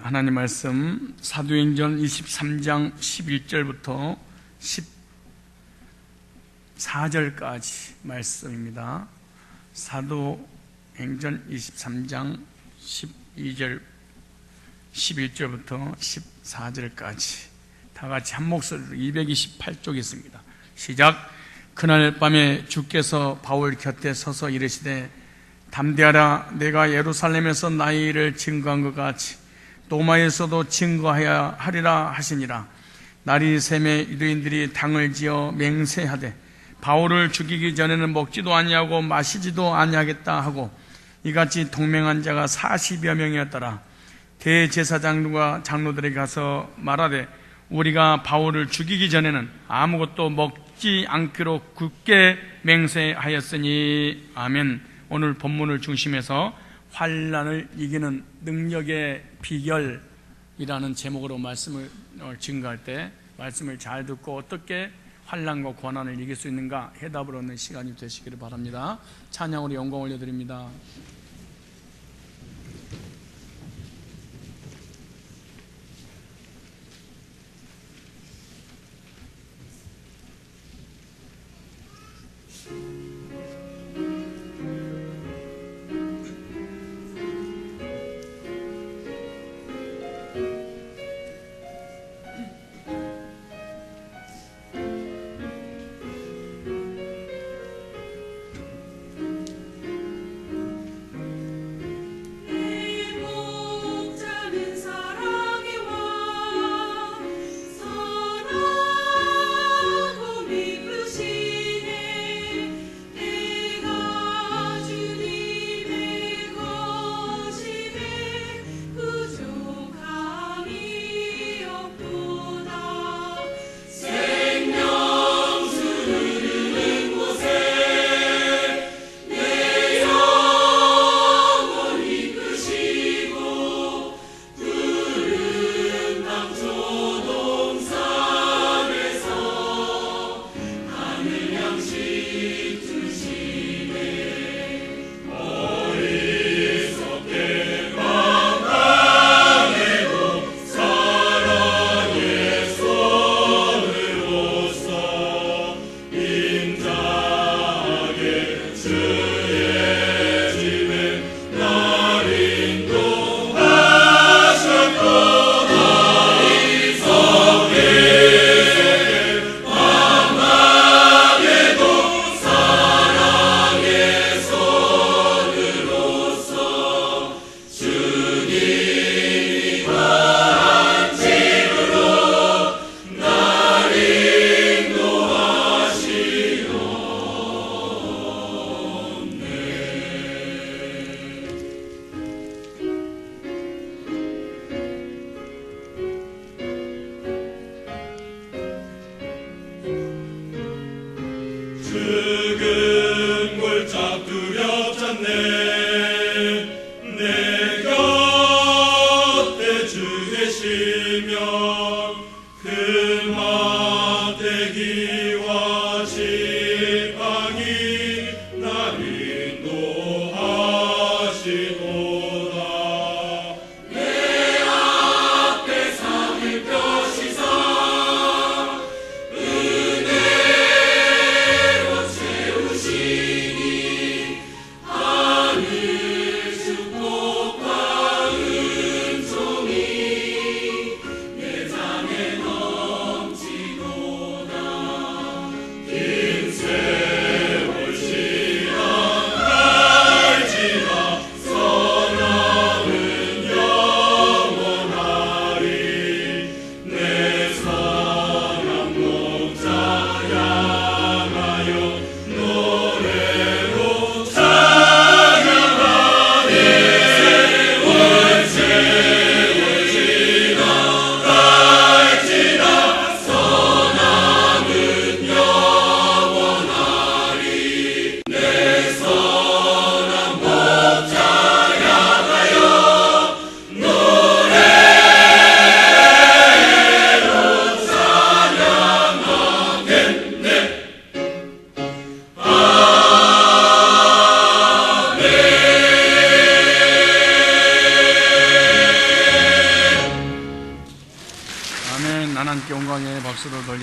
하나님 말씀 사도행전 23장 11절부터 14절까지 말씀입니다. 사도행전 23장 11절부터 14절까지 다 같이 한 목소리로 228쪽 있습니다. 시작. 그날 밤에 주께서 바울 곁에 서서 이르시되 담대하라. 내가 예루살렘에서 나의 일을 증거한 것 같이 로마에서도 증거하여야 하리라 하시니라. 날이 새매 유대인들이 당을 지어 맹세하되 바울을 죽이기 전에는 먹지도 아니하고 마시지도 아니하겠다 하고 이같이 동맹한 자가 40여 명이었더라. 대제사장과 장로들에게 가서 말하되 우리가 바울을 죽이기 전에는 아무것도 먹지 않기로 굳게 맹세하였으니 아멘. 오늘 본문을 중심해서 환난을 이기는 능력의 비결이라는 제목으로 말씀을 증거할 때 말씀을 잘 듣고 어떻게 환난과 고난을 이길 수 있는가 해답을 얻는 시간이 되시기를 바랍니다. 찬양으로 영광 올려드립니다. 죽은 골짝 두렵잖네. 내 곁에 주 계시면 그 마대기와 지팡이 날 인도하시도다. 내 앞에 상을 펴시사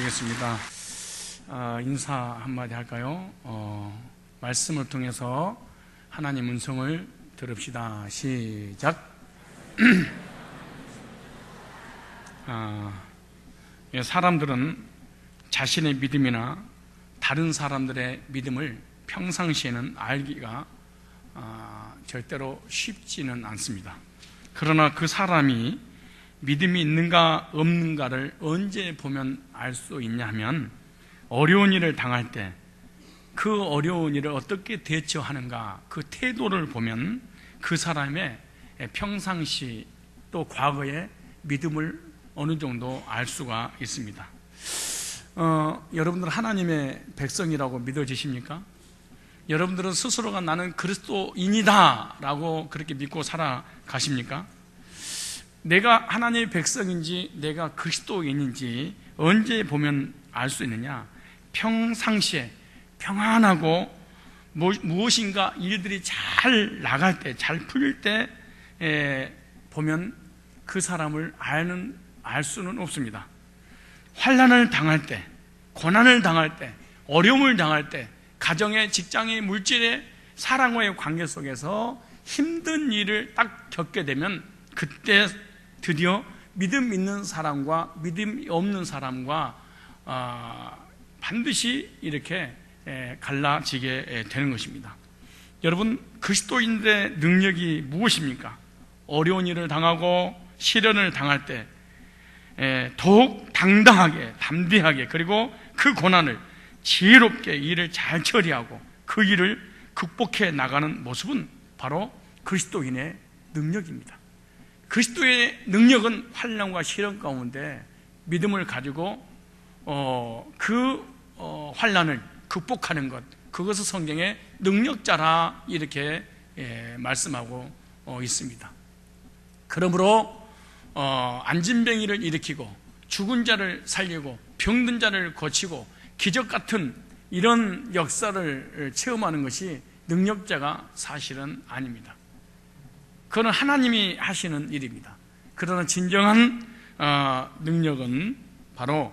기도하겠습니다. 인사 한마디 할까요? 말씀을 통해서 하나님 음성을 들읍시다. 시작. 사람들은 자신의 믿음이나 다른 사람들의 믿음을 평상시에는 알기가 절대로 쉽지는 않습니다. 그러나 그 사람이 믿음이 있는가 없는가를 언제 보면 알 수 있냐 하면, 어려운 일을 당할 때 그 어려운 일을 어떻게 대처하는가, 그 태도를 보면 그 사람의 평상시 또 과거의 믿음을 어느 정도 알 수가 있습니다. 여러분들 하나님의 백성이라고 믿어지십니까? 여러분들은 스스로가 나는 그리스도인이다 라고 그렇게 믿고 살아가십니까? 내가 하나님의 백성인지 내가 그리스도인인지 언제 보면 알 수 있느냐? 평상시에 평안하고 무엇인가 일들이 잘 나갈 때, 잘 풀릴 때 보면 그 사람을 알 수는 없습니다. 환난을 당할 때, 고난을 당할 때, 어려움을 당할 때, 가정의, 직장의, 물질의, 사랑과의 관계 속에서 힘든 일을 딱 겪게 되면 그때 드디어 믿음 있는 사람과 믿음이 없는 사람과 반드시 이렇게 갈라지게 되는 것입니다. 여러분, 그리스도인들의 능력이 무엇입니까? 어려운 일을 당하고 시련을 당할 때 더욱 당당하게, 담대하게, 그리고 그 고난을 지혜롭게 일을 잘 처리하고 그 일을 극복해 나가는 모습은 바로 그리스도인의 능력입니다. 그리스도의 능력은 환난과 시련 가운데 믿음을 가지고 환난을 극복하는 것, 그것을 성경에 능력자라 이렇게 말씀하고 있습니다. 그러므로 안진뱅이를 일으키고 죽은 자를 살리고 병든 자를 고치고 기적 같은 이런 역사를 체험하는 것이 능력자가 사실은 아닙니다. 그건 하나님이 하시는 일입니다. 그러나 진정한 능력은 바로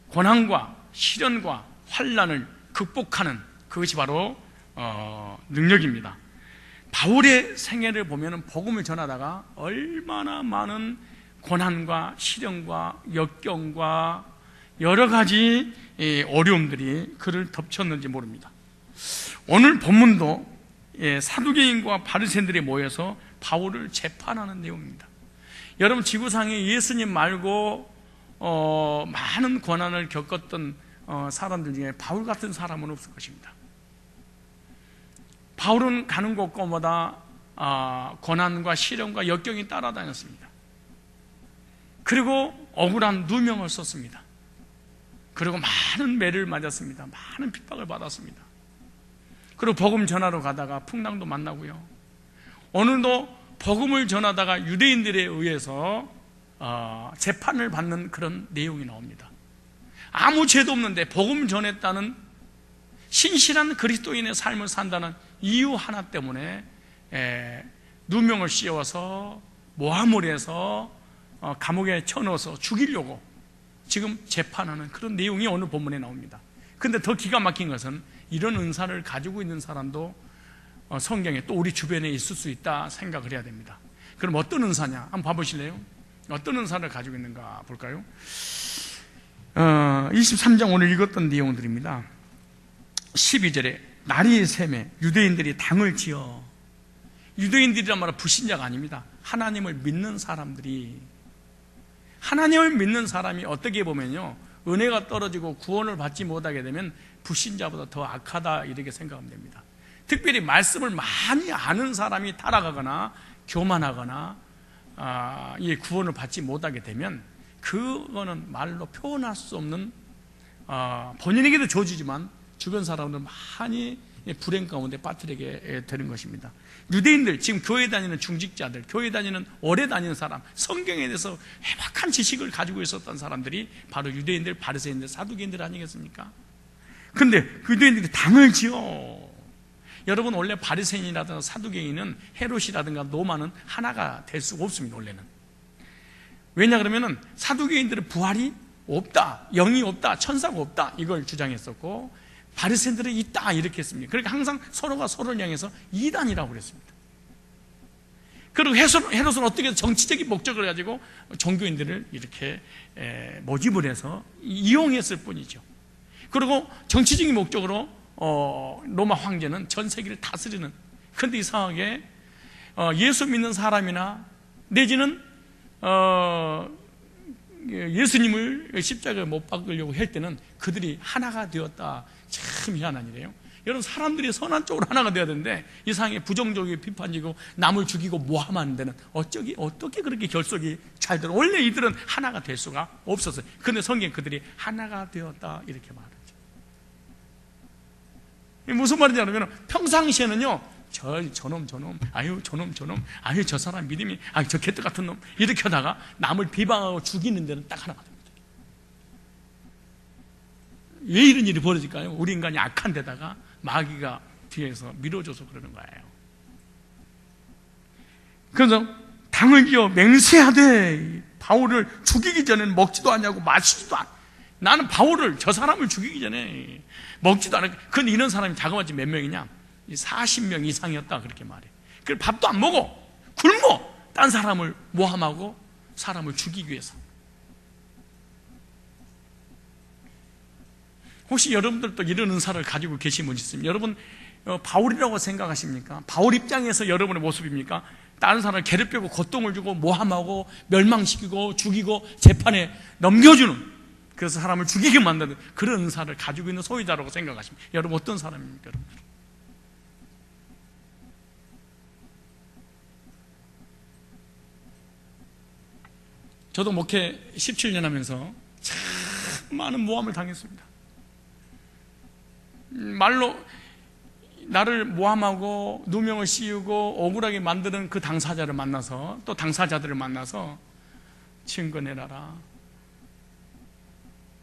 고난과 시련과 환난을 극복하는, 그것이 바로 능력입니다. 바울의 생애를 보면 복음을 전하다가 얼마나 많은 고난과 시련과 역경과 여러 가지 어려움들이 그를 덮쳤는지 모릅니다. 오늘 본문도 사두개인과 바리새인들이 모여서 바울을 재판하는 내용입니다. 여러분, 지구상에 예수님 말고 많은 고난을 겪었던 사람들 중에 바울 같은 사람은 없을 것입니다. 바울은 가는 곳곳마다 고난과 시련과 역경이 따라다녔습니다. 그리고 억울한 누명을 썼습니다. 그리고 많은 매를 맞았습니다. 많은 핍박을 받았습니다. 그리고 복음 전하러 가다가 풍랑도 만나고요, 오늘도 복음을 전하다가 유대인들에 의해서 재판을 받는 그런 내용이 나옵니다. 아무 죄도 없는데 복음 전했다는, 신실한 그리스도인의 삶을 산다는 이유 하나 때문에 누명을 씌워서 모함을 해서 감옥에 쳐넣어서 죽이려고 지금 재판하는 그런 내용이 오늘 본문에 나옵니다. 그런데 더 기가 막힌 것은 이런 은사를 가지고 있는 사람도 성경에 또 우리 주변에 있을 수 있다 생각을 해야 됩니다. 그럼 어떤 은사냐? 한번 봐보실래요? 어떤 은사를 가지고 있는가 볼까요? 23장 오늘 읽었던 내용들입니다. 12절에 날이 새매 유대인들이 당을 지어, 유대인들이란 말은 불신자가 아닙니다. 하나님을 믿는 사람들이, 하나님을 믿는 사람이 어떻게 보면요, 은혜가 떨어지고 구원을 받지 못하게 되면 불신자보다 더 악하다 이렇게 생각하면 됩니다. 특별히 말씀을 많이 아는 사람이 타락하거나 교만하거나 이 구원을 받지 못하게 되면 그거는 말로 표현할 수 없는, 본인에게도 저주지만 주변 사람들 많이 불행 가운데 빠뜨리게 되는 것입니다. 유대인들, 지금 교회 다니는 중직자들, 교회 다니는 오래 다니는 사람, 성경에 대해서 해박한 지식을 가지고 있었던 사람들이 바로 유대인들, 바리새인들, 사두개인들 아니겠습니까? 근데 유대인들이 당을 지어. 여러분, 원래 바리새인이라든가 사두개인은 헤롯이라든가 노마는 하나가 될 수가 없습니다. 원래는. 왜냐 그러면은 사두개인들은 부활이 없다, 영이 없다, 천사가 없다, 이걸 주장했었고, 바리새인들은 있다 이렇게 했습니다. 그러니까 항상 서로가 서로를 향해서 이단이라고 그랬습니다. 그리고 헤롯은 어떻게 정치적인 목적을 가지고 종교인들을 이렇게 모집을 해서 이용했을 뿐이죠. 그리고 정치적인 목적으로 로마 황제는 전 세계를 다스리는, 그런데 이상하게 예수 믿는 사람이나 내지는 예수님을 십자가에 못 박으려고 할 때는 그들이 하나가 되었다. 참 희한한 일이에요. 여러분, 사람들이 선한 쪽으로 하나가 되어야 되는데 이상하게 부정적이고 비판적이고 남을 죽이고 모함하는 데는 어떻게 그렇게 결속이 잘 들어. 원래 이들은 하나가 될 수가 없었어요. 그런데 성경에 그들이 하나가 되었다 이렇게 말하죠. 무슨 말인지 알면 평상시에는요, 저놈, 아유 저놈, 아유 저 사람 믿음이, 아유 저 개떡 같은 놈, 이렇게 하다가 남을 비방하고 죽이는 데는 딱 하나가 됩니다. 왜 이런 일이 벌어질까요? 우리 인간이 악한 데다가 마귀가 뒤에서 밀어줘서 그러는 거예요. 그래서 당을 지어 맹세하되 바울을 죽이기 전에는 먹지도 않냐고 마시지도 않. 나는 바울을, 저 사람을 죽이기 전에 먹지도 않았고. 그런데 이런 사람이 자그마치 몇 명이냐? 40명 이상이었다 그렇게 말해. 그래서 밥도 안 먹어, 굶어, 딴 사람을 모함하고 사람을 죽이기 위해서. 혹시 여러분들도 이런 은사를 가지고 계신 분 있습니까? 여러분 바울이라고 생각하십니까? 바울 입장에서 여러분의 모습입니까? 다른 사람을 괴롭히고 고통을 주고 모함하고 멸망시키고 죽이고 재판에 넘겨주는, 그래서 사람을 죽이게 만드는 그런 은사를 가지고 있는 소유자라고 생각하십니까? 여러분 어떤 사람입니까? 여러분들? 저도 목회 17년 하면서 참 많은 모함을 당했습니다. 말로 나를 모함하고 누명을 씌우고 억울하게 만드는 그 당사자를 만나서, 또 당사자들을 만나서 증거내라라.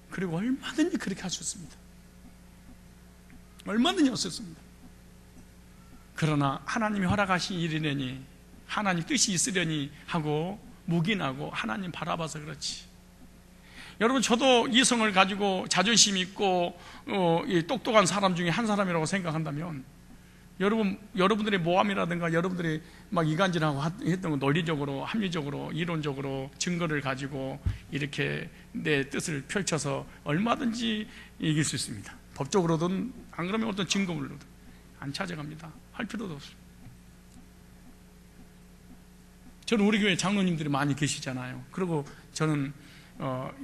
그리고 얼마든지 그렇게 할 수 있습니다. 얼마든지 할 수 있습니다. 그러나 하나님이 허락하신 일이려니, 하나님 뜻이 있으려니 하고 묵인하고 하나님 바라봐서 그렇지. 여러분, 저도 이성을 가지고 자존심 있고 똑똑한 사람 중에 한 사람이라고 생각한다면, 여러분들의 모함이라든가 여러분들이 막 이간질하고 했던 거 논리적으로, 합리적으로, 이론적으로 증거를 가지고 이렇게 내 뜻을 펼쳐서 얼마든지 이길 수 있습니다. 법적으로든 안 그러면 어떤 증거물로든 안 찾아갑니다. 할 필요도 없습니다. 저는 우리 교회 장로님들이 많이 계시잖아요. 그리고 저는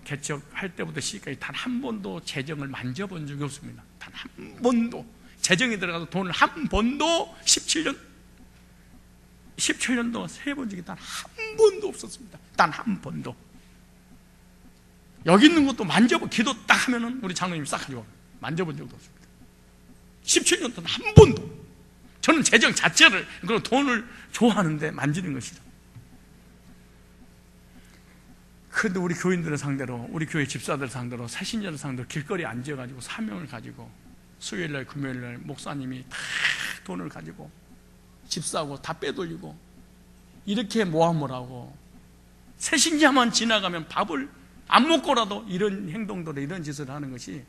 개척할 때부터 시기까지 단 한 번도 재정을 만져본 적이 없습니다. 단 한 번도 재정에 들어가서 돈을 한 번도 17년도 세본 적이 단 한 번도 없었습니다. 단 한 번도. 여기 있는 것도 기도 딱 하면은 우리 장로님 싹 가지고 만져본 적도 없습니다. 17년 동안 한 번도. 저는 재정 자체를, 그리고 돈을 좋아하는데 만지는 것이죠. 그런데 우리 교인들을 상대로, 우리 교회 집사들 상대로, 새신자들 상대로 길거리에 앉아가지고 사명을 가지고 수요일날 금요일날 목사님이 다 돈을 가지고 집사하고 다 빼돌리고 이렇게 모함을 하고, 새신자만 지나가면 밥을 안 먹고라도 이런 행동들을, 이런 짓을 하는 것이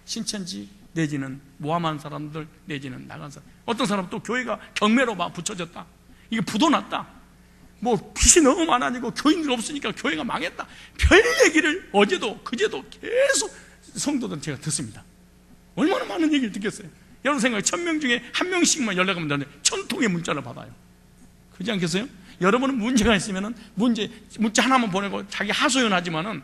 신천지 내지는 모함한 사람들 내지는 나간 사람. 어떤 사람은 또 교회가 경매로 막 붙여졌다, 이게 부도났다, 뭐 빚이 너무 많아지고 교인들 없으니까 교회가 망했다, 별 얘기를 어제도 그제도 계속 성도들 제가 듣습니다. 얼마나 많은 얘기를 듣겠어요. 여러분 생각에 1000명 중에 1명씩만 연락하면 되는데 1000통의 문자를 받아요. 그렇지 않겠어요? 여러분은 문제가 있으면은 문자 하나만 보내고 자기 하소연하지만은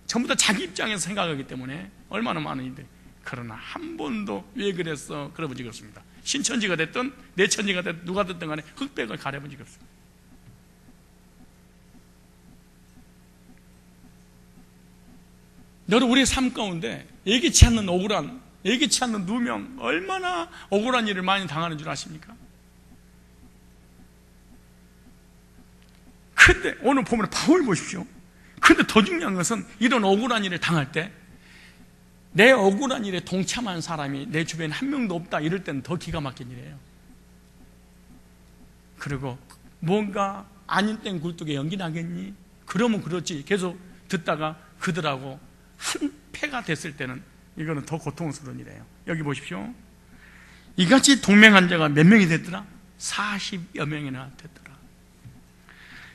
전부 다 자기 입장에서 생각하기 때문에 얼마나 많은 일들이. 그러나 한 번도 왜 그랬어 그래본 적이 없습니다. 신천지가 됐든 내천지가 됐든 누가 됐든 간에 흑백을 가려본 적이 없습니다. 여러분, 우리의 삶 가운데 예기치 않는 억울한, 예기치 않는 누명, 얼마나 억울한 일을 많이 당하는 줄 아십니까? 근데 오늘 보면 바울 보십시오. 근데 더 중요한 것은 이런 억울한 일을 당할 때 내 억울한 일에 동참한 사람이 내 주변에 한 명도 없다 이럴 때는 더 기가 막힌 일이에요. 그리고 뭔가 아닌 땡 굴뚝에 연기 나겠니? 그러면 그렇지. 계속 듣다가 그들하고 한패가 됐을 때는 이거는 더 고통스러운 일이에요. 여기 보십시오. 이같이 동맹한 자가 몇 명이 됐더라? 40여 명이나 됐더라.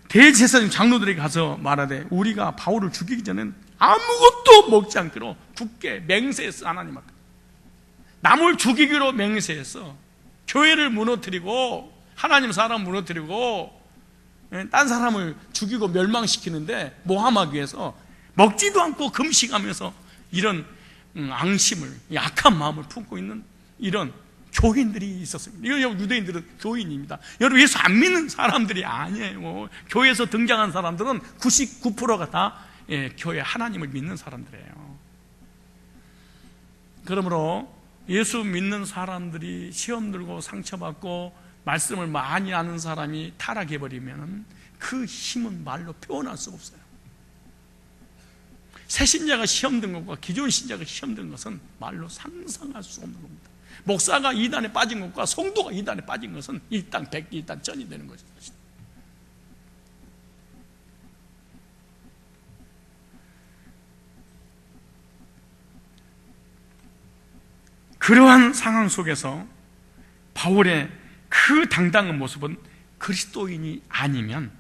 대제사장 장로들에게 가서 말하되 우리가 바울을 죽이기 전엔 아무것도 먹지 않기로 굳게 맹세했어. 하나님 앞에 남을 죽이기로 맹세했어. 교회를 무너뜨리고 하나님 사람 무너뜨리고 딴 사람을 죽이고 멸망시키는데 모함하기 위해서 먹지도 않고 금식하면서 이런 앙심을, 악한 마음을 품고 있는 이런 교인들이 있었습니다. 이거 유대인들은 교인입니다. 여러분, 예수 안 믿는 사람들이 아니에요. 교회에서 등장한 사람들은 99%가 다 교회 하나님을 믿는 사람들이에요. 그러므로 예수 믿는 사람들이 시험 들고 상처받고 말씀을 많이 아는 사람이 타락해버리면 그 힘은 말로 표현할 수가 없어요. 새 신자가 시험 든 것과 기존 신자가 시험 든 것은 말로 상상할 수 없는 겁니다. 목사가 이단에 빠진 것과 성도가 이단에 빠진 것은 일단 백기 일단 전이 되는 거죠. 그러한 상황 속에서 바울의 그 당당한 모습은 그리스도인이 아니면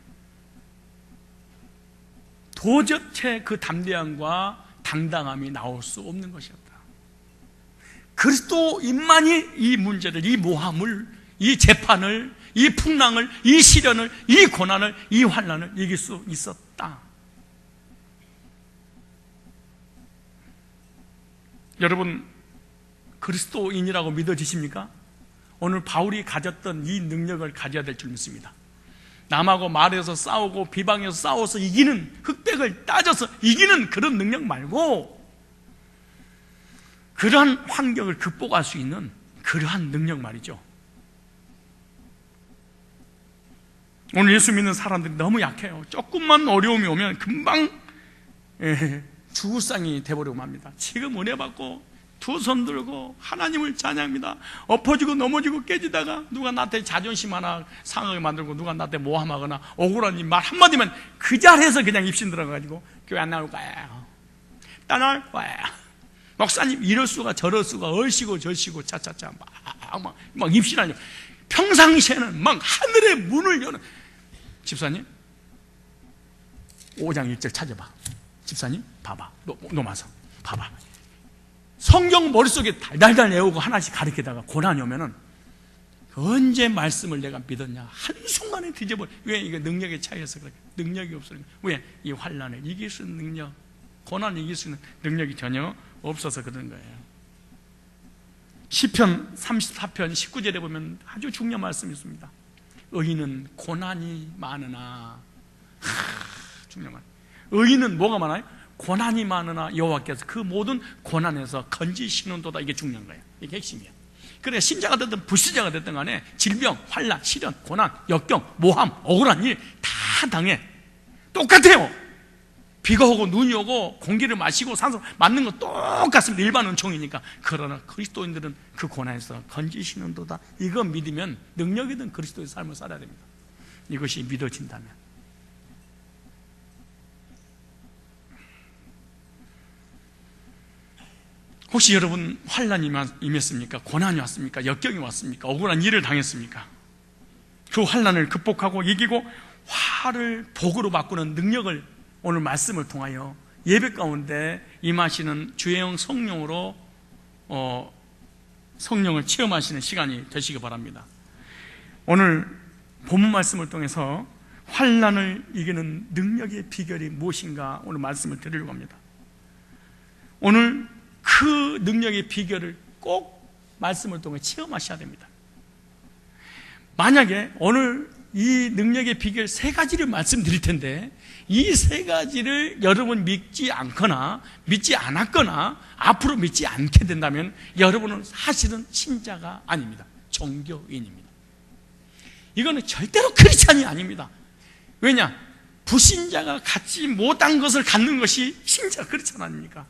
도저히 그 담대함과 당당함이 나올 수 없는 것이었다. 그리스도인만이 이 문제를, 이 모함을, 이 재판을, 이 풍랑을, 이 시련을, 이 고난을, 이 환난을 이길 수 있었다. 여러분, 그리스도인이라고 믿어지십니까? 오늘 바울이 가졌던 이 능력을 가져야 될 줄 믿습니다. 남하고 말해서 싸우고 비방해서 싸워서 이기는, 흑백을 따져서 이기는 그런 능력 말고 그러한 환경을 극복할 수 있는 그러한 능력 말이죠. 오늘 예수 믿는 사람들이 너무 약해요. 조금만 어려움이 오면 금방 주구상이 돼버리고 맙니다. 지금 은혜 받고 두 손 들고 하나님을 찬양합니다. 엎어지고 넘어지고 깨지다가 누가 나한테 자존심 하나 상하게 만들고 누가 나한테 모함하거나 억울한 말 한마디면 그 자리에서 그냥 입신 들어가가지고 교회 안 나올 거야, 떠날 거야, 목사님 이럴 수가 저럴 수가, 얼씨고 절씨고 차차차 막 입신하죠. 평상시에는 막 하늘의 문을 여는, 집사님 5장 1절 찾아봐. 집사님 봐봐, 노마서 봐봐. 성경 머릿속에 달달달 외우고 하나씩 가르치다가 고난이 오면은 언제 말씀을 내가 믿었냐, 한순간에 뒤져버려. 왜? 이게 능력의 차이에서 그래. 능력이 없으니까. 왜? 이 환난을 이길 수 있는 능력, 고난을 이길 수 있는 능력이 전혀 없어서 그런 거예요. 시편 34편 19절에 보면 아주 중요한 말씀이 있습니다. 의인은 고난이 많으나, 중요한 말. 의인은 뭐가 많아요? 고난이 많으나 여호와께서 그 모든 고난에서 건지시는도다. 이게 중요한 거예요. 이게 핵심이에요. 그래, 신자가 됐든 불신자가 됐든 간에 질병, 환난, 시련, 고난, 역경, 모함, 억울한 일 다 당해. 똑같아요. 비가 오고 눈이 오고 공기를 마시고 산소 맞는 거 똑같습니다. 일반 은총이니까. 그러나 그리스도인들은 그 고난에서 건지시는도다. 이거 믿으면 능력이든 그리스도의 삶을 살아야 됩니다. 이것이 믿어진다면. 혹시 여러분 환난이 임했습니까? 고난이 왔습니까? 역경이 왔습니까? 억울한 일을 당했습니까? 그 환난을 극복하고 이기고 화를 복으로 바꾸는 능력을 오늘 말씀을 통하여 예배 가운데 임하시는 주의 성령으로 성령을 체험하시는 시간이 되시기 바랍니다. 오늘 본문 말씀을 통해서 환난을 이기는 능력의 비결이 무엇인가 오늘 말씀을 드리려고 합니다. 오늘 그 능력의 비결을 꼭 말씀을 통해 체험하셔야 됩니다. 만약에 오늘 이 능력의 비결 3가지를 말씀드릴 텐데 이 3가지를 여러분 믿지 않거나 믿지 않았거나 앞으로 믿지 않게 된다면 여러분은 사실은 신자가 아닙니다. 종교인입니다. 이거는 절대로 크리스찬이 아닙니다. 왜냐? 불신자가 갖지 못한 것을 갖는 것이 신자 크리스찬 아닙니까?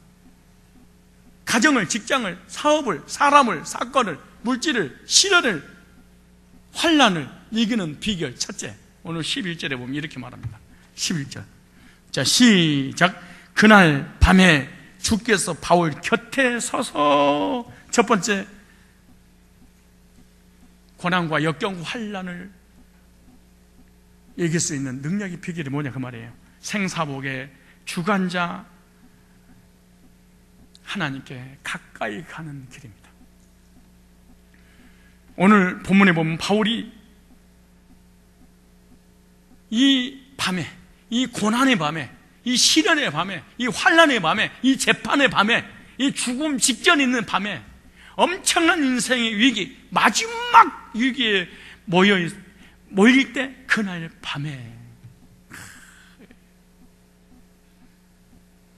가정을, 직장을, 사업을, 사람을, 사건을, 물질을, 시련을, 환난을 이기는 비결 첫째, 오늘 11절에 보면 이렇게 말합니다. 11절. 자, 시작. 그날 밤에 주께서 바울 곁에 서서 첫 번째 고난과 역경 환난을 이길 수 있는 능력의 비결이 뭐냐 그 말이에요. 생사복의 주관자 하나님께 가까이 가는 길입니다. 오늘 본문에 보면 바울이 이 밤에, 이 고난의 밤에, 이 시련의 밤에, 이 환난의 밤에, 이 재판의 밤에, 이 죽음 직전에 있는 밤에 엄청난 인생의 위기, 마지막 위기에 모일 때 그날 밤에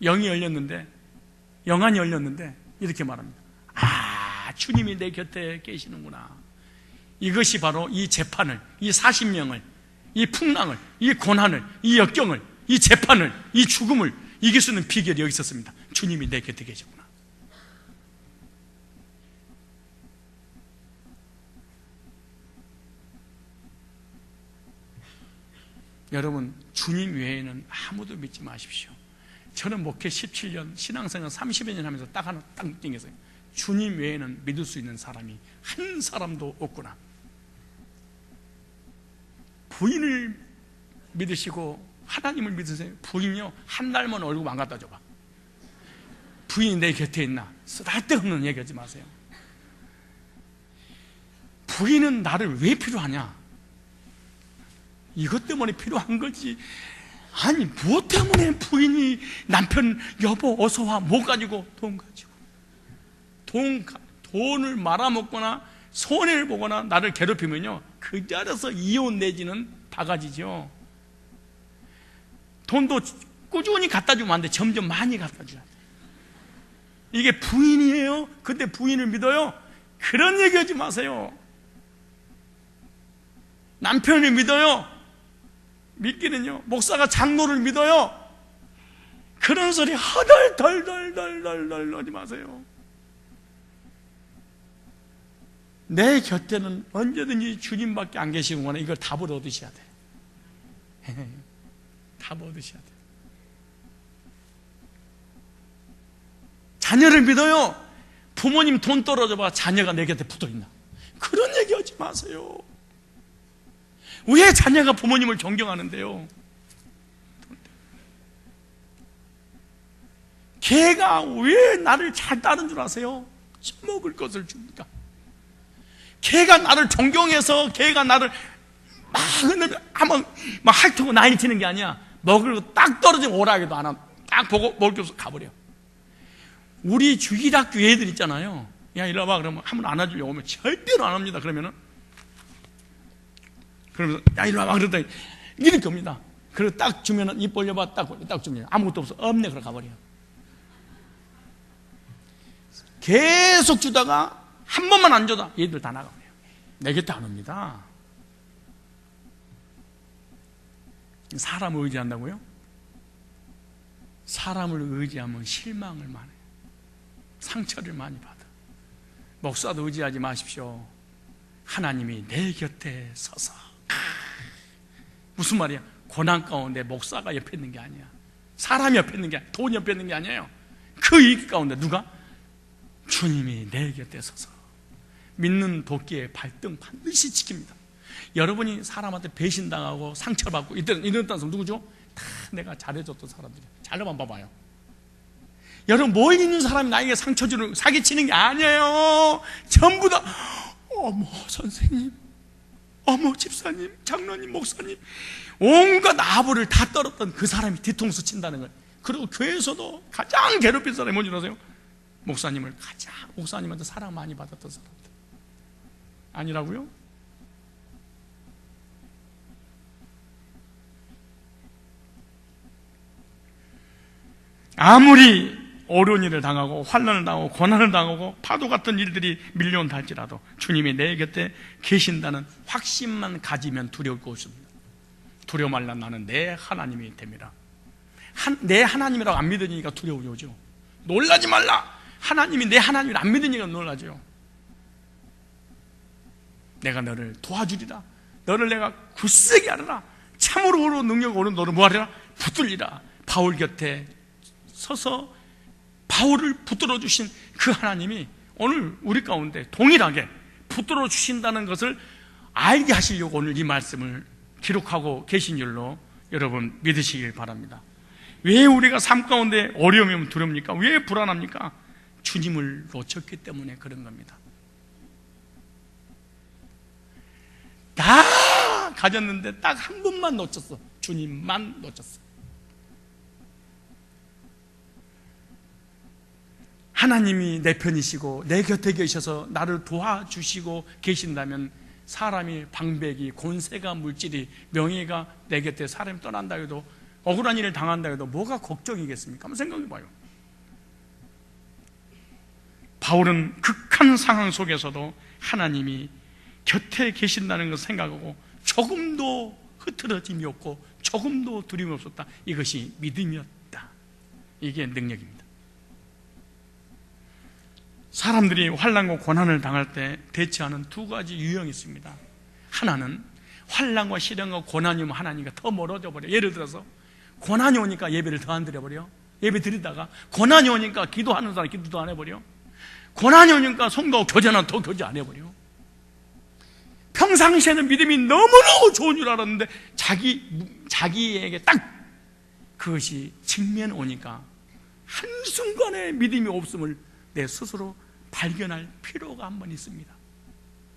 영안이 열렸는데 이렇게 말합니다. 아, 주님이 내 곁에 계시는구나. 이것이 바로 이 재판을, 이 40명을, 이 풍랑을, 이 고난을, 이 역경을, 이 재판을, 이 죽음을 이길 수 있는 비결이 여기 있었습니다. 주님이 내 곁에 계시구나. 여러분, 주님 외에는 아무도 믿지 마십시오. 저는 목회 17년, 신앙생활 30여 년 하면서 딱 하나 딱 느꼈어요. 주님 외에는 믿을 수 있는 사람이 한 사람도 없구나. 부인을 믿으시고 하나님을 믿으세요. 부인요, 한 달만 얼굴 안 갖다 줘봐. 부인이 내 곁에 있나? 쓸데없는 얘기하지 마세요. 부인은 나를 왜 필요하냐? 이것 때문에 필요한 거지. 아니, 무엇 때문에 부인이 남편, 여보 어서 와, 뭐 가지고? 돈 가지고. 돈을 말아먹거나 손해를 보거나 나를 괴롭히면요, 그 자리에서 이혼 내지는 바가지죠. 돈도 꾸준히 갖다 주면 안 돼. 점점 많이 갖다 줘야 돼. 이게 부인이에요? 근데 부인을 믿어요? 그런 얘기 하지 마세요. 남편을 믿어요? 믿기는요, 목사가 장로를 믿어요? 그런 소리 허덜덜덜덜덜 하지 마세요. 내 곁에는 언제든지 주님밖에 안 계시는구나. 이걸 답을 얻으셔야 돼. 답을 얻으셔야 돼. 자녀를 믿어요? 부모님 돈 떨어져봐, 자녀가 내 곁에 붙어있나? 그런 얘기 하지 마세요. 왜 자녀가 부모님을 존경하는데요? 개가 왜 나를 잘 따른 줄 아세요? 먹을 것을 줍니다. 개가 나를 존경해서 개가 나를 한번 막 핥고 난리 치는 게 아니야. 먹을 거 딱 떨어지면 오라 해도 안 하고 딱 보고 먹을 게 없어 가버려. 우리 주일학교 애들 있잖아요. 야, 이리 와봐. 그러면 한번 안아주려고 오면 절대로 안 합니다. 그러면서 야, 이리 와봐. 그러다 이렇게 옵니다. 그리고 딱 주면은 입 벌려봐. 딱 주면 아무것도 없어. 없네. 그래 가버려. 계속 주다가 한 번만 안 줘도 얘들 다 나가버려요. 내 곁에 안 옵니다. 사람을 의지한다고요? 사람을 의지하면 실망을 많이 해요. 상처를 많이 받아. 목사도 의지하지 마십시오. 하나님이 내 곁에 서서. 무슨 말이야? 고난 가운데 목사가 옆에 있는 게 아니야. 사람이 옆에 있는 게 아니야. 돈 옆에 있는 게 아니에요. 그 일 가운데 누가? 주님이 내 곁에 서서. 믿는 도끼의 발등 반드시 지킵니다. 여러분이 사람한테 배신당하고 상처받고 이런 사람 누구죠? 다 내가 잘해줬던 사람들이에요. 잘로만 봐봐요. 여러분, 뭘 있는 사람이 나에게 상처 주는, 사기치는 게 아니에요. 전부 다 어머 선생님, 어머 집사님, 장로님, 목사님, 온갖 아부를 다 떨었던 그 사람이 뒤통수 친다는 거예요. 그리고 교회에서도 가장 괴롭힌 사람이 뭔지 아세요? 목사님한테 사랑 많이 받았던 사람들 아니라고요? 아무리 어려운 일을 당하고 환난을 당하고 고난을 당하고 파도 같은 일들이 밀려온다 할지라도 주님이 내 곁에 계신다는 확신만 가지면 두려울 것이 없습니다. 두려워 말라. 나는 내 하나님이 됩니다. 내 하나님이라고 안 믿으니까 두려워오죠. 놀라지 말라. 하나님이 내 하나님을 안 믿으니까 놀라죠. 내가 너를 도와주리라. 너를 내가 굳세게 하리라. 참으로 어려운 능력 오른 너를 뭐하리라? 붙들리라. 바울 곁에 서서 바울을 붙들어 주신 그 하나님이 오늘 우리 가운데 동일하게 붙들어 주신다는 것을 알게 하시려고 오늘 이 말씀을 기록하고 계신 줄로 여러분 믿으시길 바랍니다. 왜 우리가 삶 가운데 어려움이 오면 두렵니까? 왜 불안합니까? 주님을 놓쳤기 때문에 그런 겁니다. 다 가졌는데 딱 한 분만 놓쳤어. 주님만 놓쳤어. 하나님이 내 편이시고 내 곁에 계셔서 나를 도와주시고 계신다면 사람이 방백이, 권세가, 물질이, 명예가 내 곁에 사람이 떠난다 해도 억울한 일을 당한다 해도 뭐가 걱정이겠습니까? 한번 생각해 봐요. 바울은 극한 상황 속에서도 하나님이 곁에 계신다는 것을 생각하고 조금도 흐트러짐이 없고 조금도 두려움이 없었다. 이것이 믿음이었다. 이게 능력입니다. 사람들이 환난과 고난을 당할 때 대처하는 두 가지 유형이 있습니다. 하나는 환난과 시련과 고난이 오면 하나님과 더 멀어져 버려. 예를 들어서 고난이 오니까 예배를 더 안 드려버려. 예배 드리다가 고난이 오니까 기도하는 사람 기도도 안 해버려. 고난이 오니까 성도하고 교제는 더 교제 안 해버려. 평상시에는 믿음이 너무너무 좋은 줄 알았는데 자기에게 딱 그것이 직면 오니까 한순간에 믿음이 없음을 내 스스로 발견할 필요가 한 번 있습니다.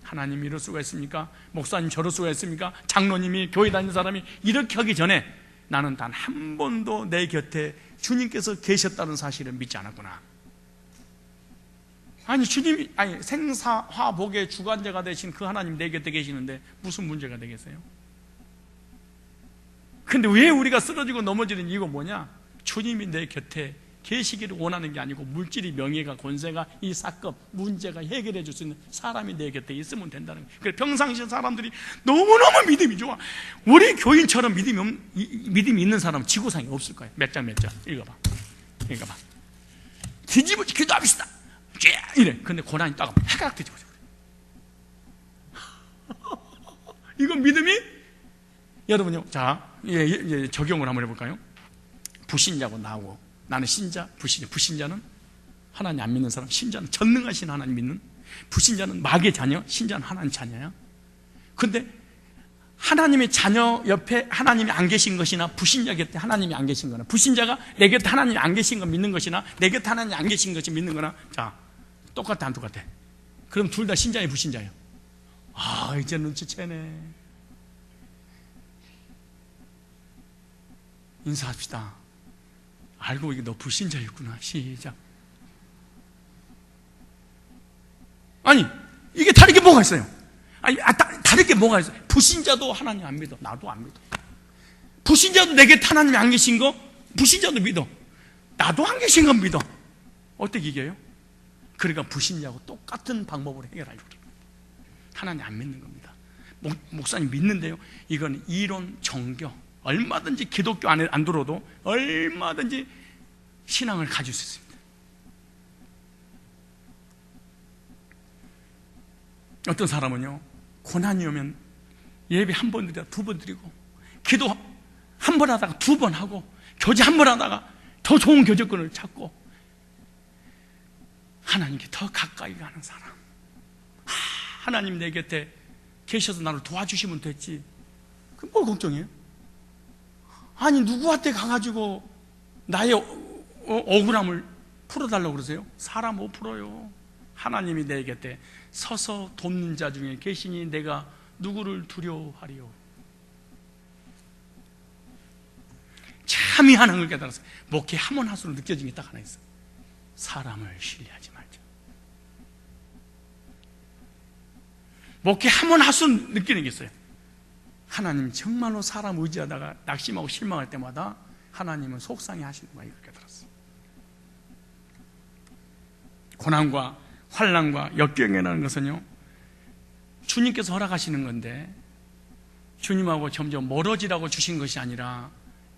하나님이 이럴 수가 있습니까? 목사님 저럴 수가 있습니까? 장로님이 교회 다니는 사람이 이렇게 하기 전에 나는 단 한 번도 내 곁에 주님께서 계셨다는 사실을 믿지 않았구나. 아니 주님이 생사화복의 주관자가 되신 그 하나님 내 곁에 계시는데 무슨 문제가 되겠어요? 근데 왜 우리가 쓰러지고 넘어지는 이유가 뭐냐? 주님이 내 곁에 계시기를 원하는 게 아니고 물질이, 명예가, 권세가 이 사건 문제가 해결해 줄 수 있는 사람이 내 곁에 있으면 된다는 거예요. 그래서 평상시에 사람들이 너무너무 믿음이 좋아. 우리 교인처럼 믿음이 있는 사람은 지구상에 없을 거예요. 몇 장 읽어봐. 뒤집어지 기도합시다 이래. 근데 고난이 딱 해가락 뒤집어져. 이건 믿음이? 여러분요, 자, 적용을 한번 해볼까요? 불신자고 나하고 나는 신자, 불신자는 하나님 안 믿는 사람, 신자는 전능하신 하나님 믿는, 불신자는 마귀의 자녀, 신자는 하나님 자녀야. 근데 하나님의 자녀 옆에 하나님이 안 계신 것이나 불신자 곁에 하나님이 안 계신 거나, 불신자가 내 곁에 하나님이 안 계신 거 믿는 것이나 내 곁에 하나님이 안 계신 것이 믿는 거나, 자, 똑같아 안 똑같아? 그럼 둘 다 신자예요, 불신자예요? 아, 이제 눈치채네. 인사합시다. 알고 이게 너 불신자였구나. 시작. 아니 이게 다르게 뭐가 있어요? 아니 다르게 뭐가 있어요? 불신자도 하나님 안 믿어. 나도 안 믿어. 불신자도 내게 하나님이 안 계신 거 불신자도 믿어. 나도 안 계신 건 믿어. 어떻게 이겨요? 그러니까 불신자하고 똑같은 방법으로 해결하려고 그래요. 하나님 안 믿는 겁니다. 목사님 믿는데요, 이건 이론, 정교, 얼마든지 기독교 안에 안 들어도 얼마든지 신앙을 가질 수 있습니다. 어떤 사람은요, 고난이 오면 예배 한 번 드리다가 두 번 드리고, 기도 한 번 하다가 두 번 하고, 교제 한 번 하다가 더 좋은 교제권을 찾고 하나님께 더 가까이 가는 사람. 하나님 내 곁에 계셔서 나를 도와주시면 됐지. 그럼 뭘 걱정해요? 아니 누구한테 가가지고 나의 억울함을 풀어달라고 그러세요? 사람 못 풀어요. 하나님이 내 곁에 서서 돕는 자 중에 계시니 내가 누구를 두려워하리요. 참이 하나님을 깨달았어요. 목회 하면 할수록 느껴지는 게 딱 하나 있어요. 사람을 신뢰하지 말자. 목회 하면 할수록 느끼는 게 있어요. 하나님 정말로 사람 의지하다가 낙심하고 실망할 때마다 하나님은 속상해 하시는 거야. 이렇게 들었어요. 고난과 환난과 역경이라는 것은요, 주님께서 허락하시는 건데 주님하고 점점 멀어지라고 주신 것이 아니라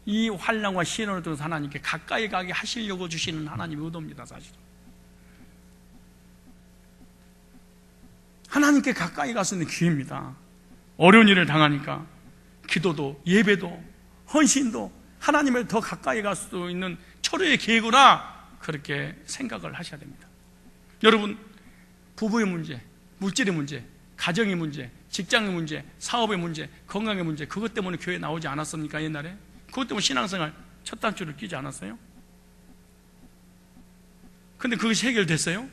이 환난과 시련을 통해서 하나님께 가까이 가게 하시려고 주시는 하나님의 의도입니다. 사실은 하나님께 가까이 갈 수 있는 기회입니다. 어려운 일을 당하니까 기도도 예배도 헌신도 하나님을 더 가까이 갈 수 있는 철회의 기회구나. 그렇게 생각을 하셔야 됩니다. 여러분, 부부의 문제, 물질의 문제, 가정의 문제, 직장의 문제, 사업의 문제, 건강의 문제, 그것 때문에 교회 나오지 않았습니까? 옛날에? 그것 때문에 신앙생활 첫 단추를 끼지 않았어요? 근데 그것이 해결됐어요?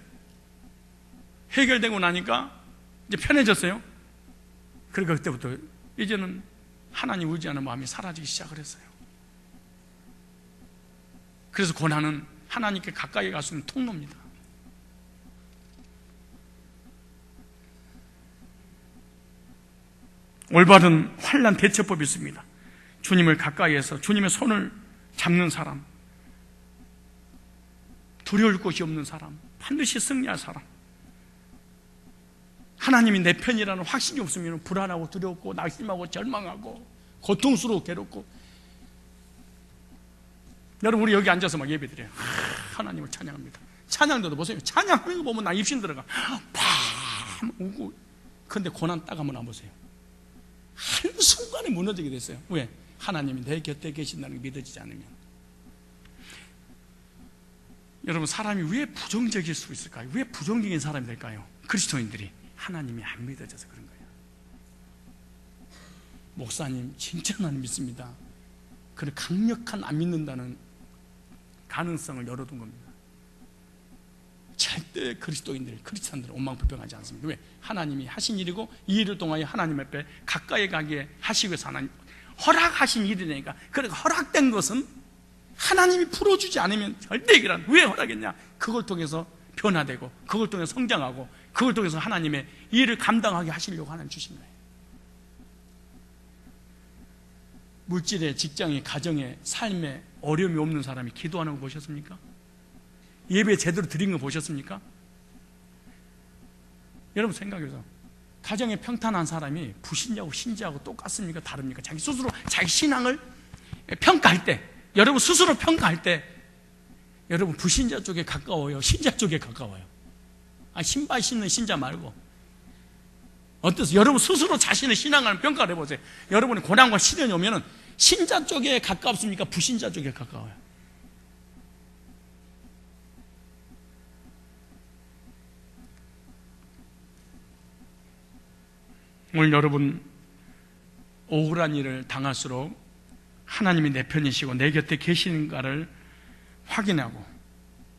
해결되고 나니까 이제 편해졌어요? 그러니까 그때부터 이제는 하나님 의지하는 마음이 사라지기 시작을 했어요. 그래서 고난은 하나님께 가까이 갈 수 있는 통로입니다. 올바른 환난 대처법이 있습니다. 주님을 가까이해서 주님의 손을 잡는 사람, 두려울 곳이 없는 사람, 반드시 승리할 사람, 하나님이 내 편이라는 확신이 없으면 불안하고 두렵고 낙심하고 절망하고 고통스러워 괴롭고. 여러분, 우리 여기 앉아서 막 예배드려요. 하나님을 찬양합니다. 찬양도 보세요. 찬양하는 거 보면 나 입신 들어가 팍 오고. 그런데 고난 딱 한번 안 보세요. 한순간에 무너지게 됐어요. 왜? 하나님이 내 곁에 계신다는 게 믿어지지 않으면. 여러분, 사람이 왜 부정적일 수 있을까요? 왜 부정적인 사람이 될까요? 그리스도인들이 하나님이 안 믿어져서 그런 거예요. 목사님 진짜 나는 믿습니다. 그런 강력한 안 믿는다는 가능성을 열어둔 겁니다. 절대 그리스도인들, 크리스찬들은 원망불평하지 않습니다. 왜? 하나님이 하신 일이고 이 일을 통하여 하나님 앞에 가까이 가게 하시기 위해서 하나님 허락하신 일이니까. 그러니까 허락된 것은 하나님이 풀어주지 않으면 절대 해결. 왜 허락했냐? 그걸 통해서 변화되고 그걸 통해서 성장하고 그걸 통해서 하나님의 일을 감당하게 하시려고 하나님 주신 거예요. 물질에, 직장에, 가정에, 삶에 어려움이 없는 사람이 기도하는 거 보셨습니까? 예배 제대로 드린 거 보셨습니까? 여러분 생각해서 가정에 평탄한 사람이 불신자하고 신자하고 똑같습니까? 다릅니까? 자기 스스로 자기 신앙을 평가할 때, 여러분 스스로 평가할 때 여러분 불신자 쪽에 가까워요? 신자 쪽에 가까워요? 신발 신는 신자 말고. 어떠세요? 여러분 스스로 자신의 신앙을 평가를 해보세요. 여러분이 고난과 시련이 오면은 신자 쪽에 가깝습니까? 불신자 쪽에 가까워요? 오늘 여러분 억울한 일을 당할수록 하나님이 내 편이시고 내 곁에 계시는가를 확인하고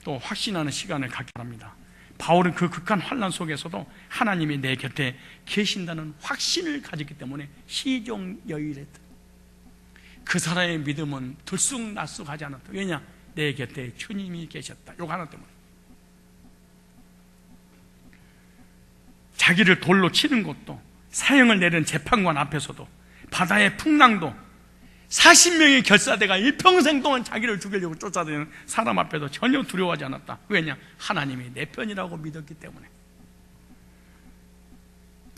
또 확신하는 시간을 갖게 합니다. 바울은 그 극한 환난 속에서도 하나님이 내 곁에 계신다는 확신을 가졌기 때문에 시종여일했다. 그 사람의 믿음은 들쑥날쑥하지 않았다. 왜냐? 내 곁에 주님이 계셨다. 이거 하나 때문에. 자기를 돌로 치는 것도, 사형을 내린 재판관 앞에서도, 바다의 풍랑도, 40명의 결사대가 일평생 동안 자기를 죽이려고 쫓아다니는 사람 앞에도 전혀 두려워하지 않았다. 왜냐? 하나님이 내 편이라고 믿었기 때문에.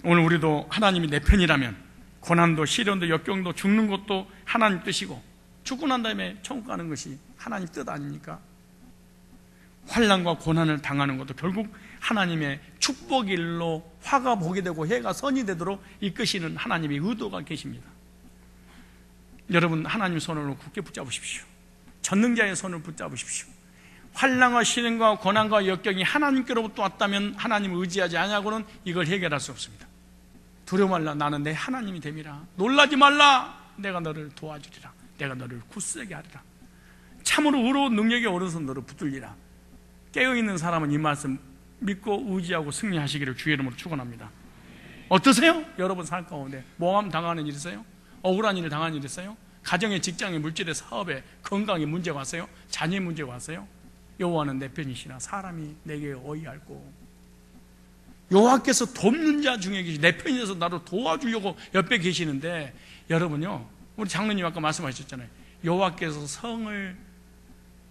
오늘 우리도 하나님이 내 편이라면 고난도 시련도 역경도 죽는 것도 하나님 뜻이고 죽고 난 다음에 천국 가는 것이 하나님 뜻 아닙니까? 환난과 고난을 당하는 것도 결국 하나님의 축복의 일로 화가 보게 되고 해가 선이 되도록 이끄시는 하나님의 의도가 계십니다. 여러분 하나님 손을 굳게 붙잡으십시오. 전능자의 손을 붙잡으십시오. 환난과 시련과 고난과 역경이 하나님께로부터 왔다면 하나님을 의지하지 않냐고는 이걸 해결할 수 없습니다. 두려워 말라. 나는 내 하나님이 됨이라. 놀라지 말라. 내가 너를 도와주리라. 내가 너를 굳세게 하리라. 참으로 의로운 능력의 오른손 너를 붙들리라. 깨어있는 사람은 이 말씀 믿고 의지하고 승리하시기를 주의 이름으로 축원합니다. 어떠세요? 여러분 삶 가운데 모함 당하는 일 있어요? 억울한 일을 당하는 일 있어요? 가정에, 직장에, 물질에, 사업에, 건강에 문제가 왔어요? 자녀의 문제가 왔어요? 여호와는 내 편이시라. 사람이 내게 어이할꼬. 여호와께서 돕는 자 중에 계시, 내 편이어서 나를 도와주려고 옆에 계시는데, 여러분요, 우리 장로님 아까 말씀하셨잖아요. 여호와께서 성을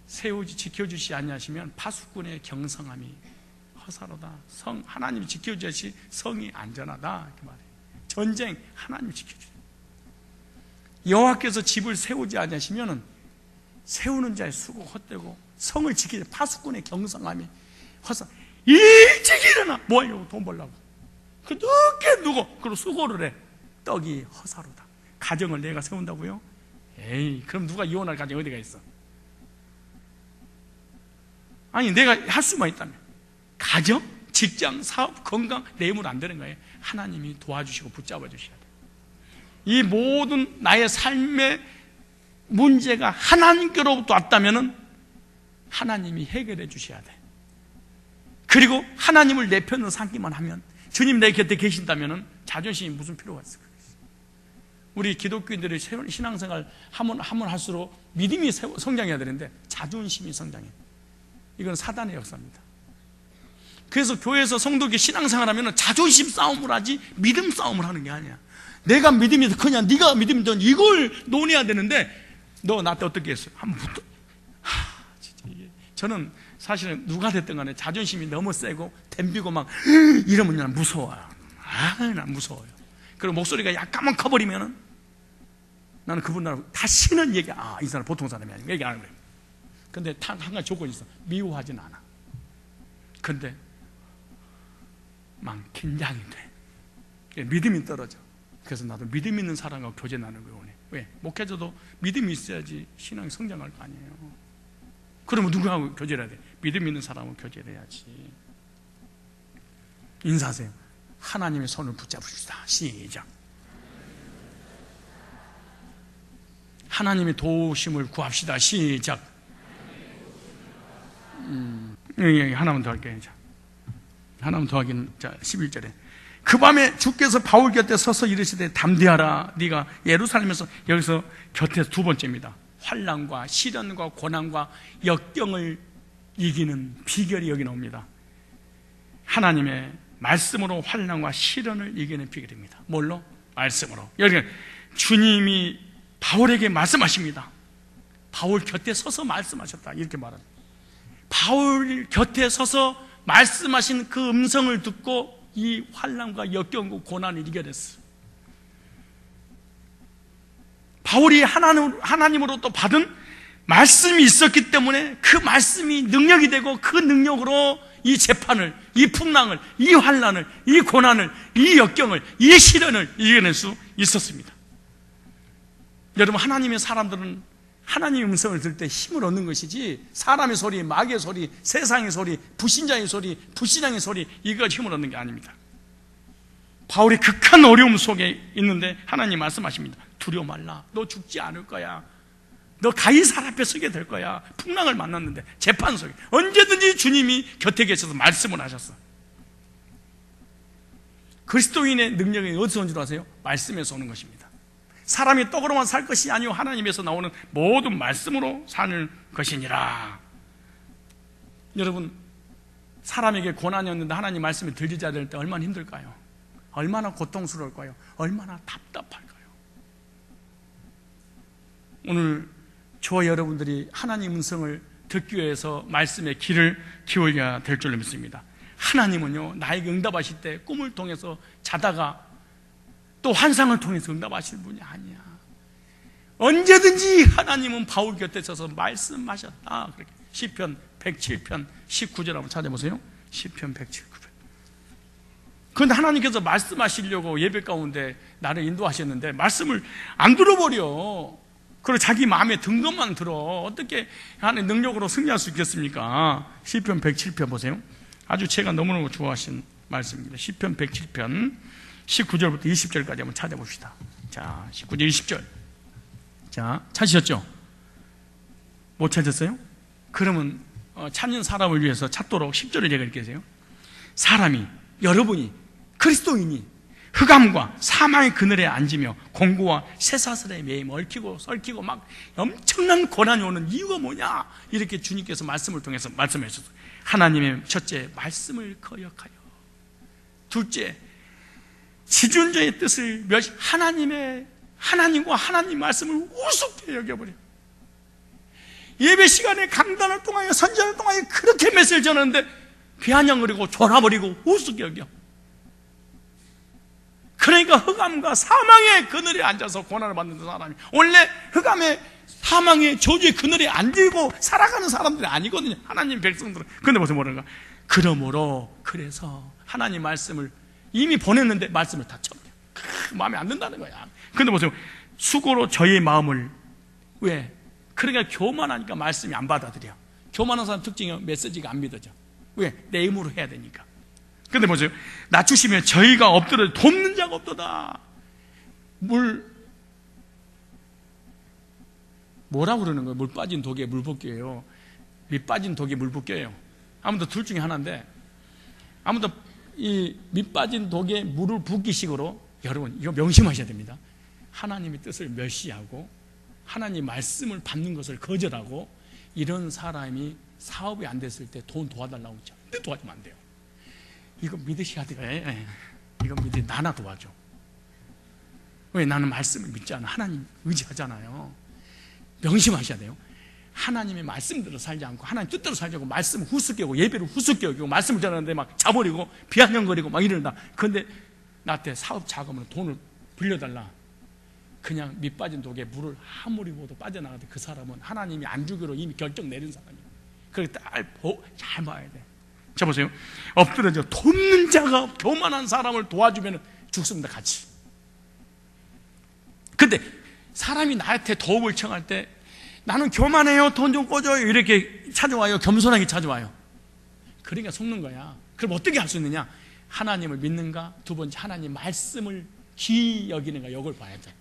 세우지 지켜주시 아니하시면 파수꾼의 경성함이 허사로다. 성 하나님이 지켜주시 성이 안전하다 이렇게 말해요. 전쟁 하나님이 지켜주시. 여호와께서 집을 세우지 아니하시면은 세우는 자의 수고 헛되고 성을 지키는 파수꾼의 경성함이 허사. 일찍 일어나 뭐하려고? 돈 벌라고. 그 늦게 누고 그리고 수고를 해. 떡이 허사로다. 가정을 내가 세운다고요? 에이, 그럼 누가 이혼할 가정이 어디가 있어? 아니 내가 할 수만 있다면 가정, 직장, 사업, 건강 내 힘으로 안 되는 거예요. 하나님이 도와주시고 붙잡아 주셔야 돼요. 이 모든 나의 삶의 문제가 하나님께로부터 왔다면 하나님이 해결해 주셔야 돼. 그리고 하나님을 내 편으로 삼기만 하면, 주님 내 곁에 계신다면 자존심이 무슨 필요가 있을까요? 우리 기독교인들이 신앙생활 하면 할수록 믿음이 성장해야 되는데 자존심이 성장해요. 이건 사단의 역사입니다. 그래서 교회에서 성도끼리 신앙생활 하면 자존심 싸움을 하지 믿음 싸움을 하는 게 아니야. 내가 믿음이 더 크냐, 네가 믿음이 더, 이걸 논해야 되는데 너 나한테 어떻게 했어? 한번 붙어. 진짜 이게, 저는 사실은 누가 됐든 간에 자존심이 너무 세고 덤비고 막 이러면 난 무서워요. 난 무서워요. 그리고 목소리가 약간만 커버리면은 나는 그분하고 다시는 이 사람 보통 사람이 아니고 얘기 안 하는 거예요. 근데 한 가지 조건이 있어. 미워하진 않아. 근데 막 긴장이 돼. 믿음이 떨어져. 그래서 나도 믿음 있는 사람과 교제 나누는 걸 원해. 왜? 목회자도 믿음이 있어야지 신앙이 성장할 거 아니에요. 그러면 누구하고 교제를 해야 돼? 믿음 있는 사람하고 교제를 해야지. 인사하세요. 하나님의 손을 붙잡읍시다. 시작. 하나님의 도우심을 구합시다. 시작. 하나만 더 할게요. 하나만 더 하기는, 자, 11절에 그 밤에 주께서 바울 곁에 서서 이르시되 담대하라. 네가 예루살렘에서, 여기서 곁에서 두 번째입니다. 환난과 시련과 고난과 역경을 이기는 비결이 여기 나옵니다. 하나님의 말씀으로 환난과 시련을 이기는 비결입니다. 뭘로? 말씀으로. 여기 주님이 바울에게 말씀하십니다. 바울 곁에 서서 말씀하셨다, 이렇게 말합니다. 바울 곁에 서서 말씀하신 그 음성을 듣고 이 환난과 역경과 고난을 이겨냈어요. 바울이 하나님으로부터 받은 말씀이 있었기 때문에 그 말씀이 능력이 되고, 그 능력으로 이 재판을, 이 풍랑을, 이 환난을, 이 고난을, 이 역경을, 이 시련을 이겨낼 수 있었습니다. 여러분, 하나님의 사람들은 하나님의 음성을 들을 때 힘을 얻는 것이지, 사람의 소리, 마귀의 소리, 세상의 소리, 불신자의 소리, 불신앙의 소리, 이거 힘을 얻는 게 아닙니다. 바울이 극한 어려움 속에 있는데 하나님 말씀하십니다. 두려워 말라. 너 죽지 않을 거야. 너 가이사르 앞에 서게 될 거야. 풍랑을 만났는데, 재판 속에 언제든지 주님이 곁에 계셔서 말씀을 하셨어. 그리스도인의 능력이 어디서 온 줄 아세요? 말씀에서 오는 것입니다. 사람이 떡으로만 살 것이 아니요 하나님에서 나오는 모든 말씀으로 사는 것이니라. 여러분, 사람에게 고난이 왔는데 하나님 말씀이 들리지 않을 때 얼마나 힘들까요? 얼마나 고통스러울까요? 얼마나 답답할까요? 오늘 저와 여러분들이 하나님 음성을 듣기 위해서 말씀의 귀를 기울여야 될 줄로 믿습니다. 하나님은요, 나에게 응답하실 때 꿈을 통해서 자다가 또 환상을 통해서 응답하실 분이 아니야. 언제든지 하나님은 바울 곁에 서서 말씀하셨다. 그렇게 시편 107편 19절 한번 찾아보세요. 시편 107편. 그런데 하나님께서 말씀하시려고 예배 가운데 나를 인도하셨는데 말씀을 안 들어버려. 그리고 자기 마음에 든 것만 들어. 어떻게 하나님의 능력으로 승리할 수 있겠습니까? 시편 107편 보세요. 아주 제가 너무너무 좋아하신 말씀입니다. 시편 107편 19절부터 20절까지 한번 찾아봅시다. 자, 19절 20절. 자, 찾으셨죠? 못 찾았어요? 그러면 찾는 사람을 위해서 찾도록 10절을 제가 읽게세요. 사람이, 여러분이, 그리스도인이 흑암과 사망의 그늘에 앉으며 공고와 쇠사슬에 매임 얽히고 설키고 막 엄청난 고난이 오는 이유가 뭐냐? 이렇게 주님께서 말씀을 통해서 말씀해 주셨어요. 하나님의 첫째, 말씀을 거역하여. 둘째, 지존자의 뜻을 하나님과 하나님 말씀을 우습게 여겨버려. 예배 시간에 강단을 통하여 선전을 통하여 그렇게 메시지를 전하는데 비아냥거리고 졸아버리고 우습게 여겨. 그러니까 흑암과 사망의 그늘에 앉아서 고난을 받는 사람이, 원래 흑암의 사망의 저주의 그늘에 앉고 살아가는 사람들이 아니거든요, 하나님 백성들은. 그런데 무슨 뭐라는가? 그래서 하나님 말씀을 이미 보냈는데 말씀을 다 쳐버려. 마음에 안 든다는 거야. 그런데 보세요. 수고로 저의 마음을, 왜? 그러니까 교만하니까 말씀이 안 받아들여. 교만한 사람 특징이 메시지가 안 믿어져. 왜? 내 힘으로 해야 되니까. 근데 보세요. 낮추시면 저희가 엎드려 돕는 자가 없도다. 뭐라고 그러는 거예요? 물 빠진 독에 물 붓기예요. 밑 빠진 독에 물 붓기예요. 아무도 둘 중에 하나인데, 아무도 이 밑 빠진 독에 물을 붓기식으로, 여러분 이거 명심하셔야 됩니다. 하나님의 뜻을 멸시하고 하나님 말씀을 받는 것을 거절하고 이런 사람이 사업이 안 됐을 때 돈 도와달라고 절대 도와주면 안 돼요. 이거 믿으셔야 돼요. 이거 믿으 나나 도와줘. 왜? 나는 말씀을 믿지 않아. 하나님 의지하잖아요. 명심하셔야 돼요. 하나님의 말씀대로 살지 않고 하나님 뜻대로 살자고 말씀을 후숙여고 예배를 후숙여고 말씀을 전하는데 막 자버리고 비아냥거리고 막 이런다. 그런데 나한테 사업 자금으로 돈을 빌려달라. 그냥 밑 빠진 독에 물을 아무리 부어도 빠져나가도 그 사람은 하나님이 안 주기로 이미 결정 내린 사람이에요. 그렇게 잘 봐야 돼. 자 보세요. 엎드려져 돕는 자가 교만한 사람을 도와주면 죽습니다. 같이. 근데 사람이 나한테 도움을 청할 때 나는 교만해요. 돈 좀 꿔줘요. 이렇게 찾아와요. 겸손하게 찾아와요. 그러니까 속는 거야. 그럼 어떻게 할 수 있느냐? 하나님을 믿는가? 두 번째 하나님 말씀을 귀히 여기는가? 이걸 봐야 돼.